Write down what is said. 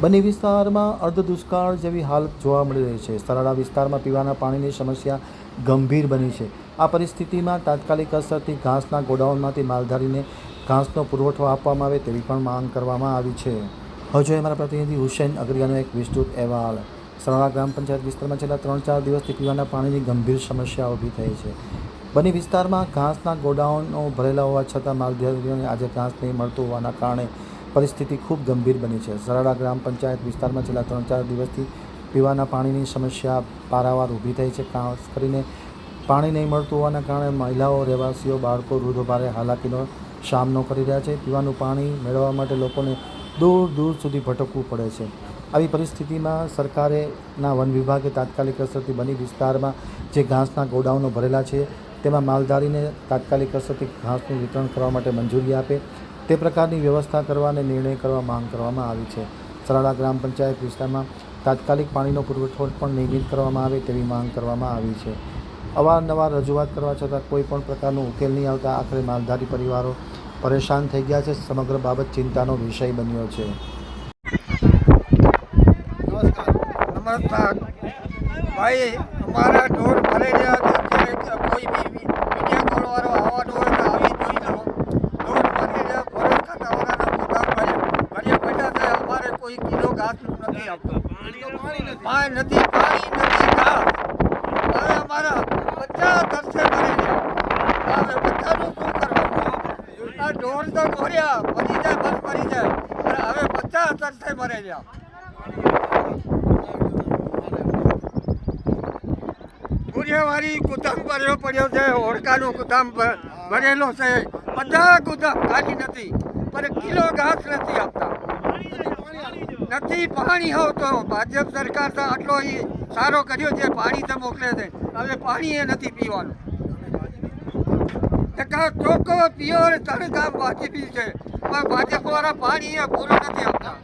બની વિસ્તારમાં અર્ધ દુષ્કાળ જેવી હાલત જોવા મળી રહી છે। સરાડા વિસ્તારમાં પીવાના પાણીની સમસ્યા ગંભીર બની છે। આ પરિસ્થિતિમાં તાત્કાલિક અસરથી ઘાસના ગોડાઉનમાંથી માલધારીને ઘાસનો પુરવઠો આપવામાં આવે તેવી પણ માંગ કરવામાં આવી છે। હવે જોઈએ અમારા પ્રતિનિધિ હુસૈન અગરિયાનો એક વિસ્તૃત અહેવાલ। સરાડા ગ્રામ પંચાયત વિસ્તારમાં છેલ્લા 3-4 દિવસથી પીવાના પાણીની ગંભીર સમસ્યા ઊભી થઈ છે। બની વિસ્તારમાં ઘાસના ગોડાઉનો ભરેલા હોવા છતાં માલધારીઓને આજે ઘાસ નહીં મળતું હોવાના કારણે પરિસ્થિતિ ખૂબ ગંભીર બની છે। સરાડા ગ્રામ પંચાયત વિસ્તારમાં છેલ્લા 3-4 દિવસથી પીવાના પાણીની સમસ્યા પારાવાર ઊભી થઈ છે। ખાસ કરીને પાણી નહીં મળતું હોવાના કારણે મહિલાઓ, રહેવાસીઓ, બાળકો, વૃદ્ધો ભારે હાલાકીનો સામનો કરી રહ્યા છે। પીવાનું પાણી મેળવવા માટે લોકોને દૂર દૂર સુધી ભટકવું પડે છે। આવી પરિસ્થિતિમાં સરકારેના વન વિભાગે તાત્કાલિક અસરથી બની વિસ્તારમાં જે ઘાસના ગોડાઉનો ભરેલા છે તેમાં માલધારીને તાત્કાલિક અસરથી ઘાસનું વિતરણ કરવા માટે મંજૂરી આપે તે પ્રકારની વ્યવસ્થા કરવાને નિર્ણય કરવા માંગ કરવામાં આવી છે। સરાડા ગ્રામ પંચાયત વિસ્તારમાં તાત્કાલિક પાણીનો પુરવઠો પણ નિયમિત કરવામાં આવે તેવી માંગ કરવામાં આવી છે। અવારનવાર રજૂઆત કરવા છતાં કોઈ પણ પ્રકારનો ઉકેલ નહીં આવતા આખરે માલધારી પરિવારો પરેશાન થઈ ગયા છે। સમગ્ર બાબત ચિંતાનો વિષય બન્યો છે। नमस्कार भाई, हमारा ढोर भरे गया। कोई भी मीडिया कॉल वालों आवानो હોય તો આવી જોઈ લો। ઢોર ભરી ગયા, ફોરેસ્ટ ખાતાવાળાના ગોદામ ભર્યા પડ્યા છે। અમારે કોઈ કિલો ઘાસનું નથી આપતું, પાણી નથી ઘાસ। હવે અમારા બધા તરસે ભરી ગયા। હવે બધાનું શું કરવાનું? આ ઢોર તો ગોળ્યા મરી જાય, બસ મરી જાય, પણ હવે બધા તરસે મરે ગયા। ગુરિયાવાળી ગુદામ ભર્યો પડ્યો છે, હોડકાનું ગુદામ ભરેલો છે, બધા ગુદામ ખાલી નથી, પણ કિલો ઘાસ નથી આપતા, નથી પાણી આવતો। ભાજપ સરકાર તો આટલો સારો કર્યો છે, પાણી તો મોકલે છે, હવે પાણી એ નથી પીવાનું। ચોખ્ખો પ્યોર 3 ગામ બાકી બી છે, પણ ભાજપ વાળા પાણી એ પૂરું નથી આપતા।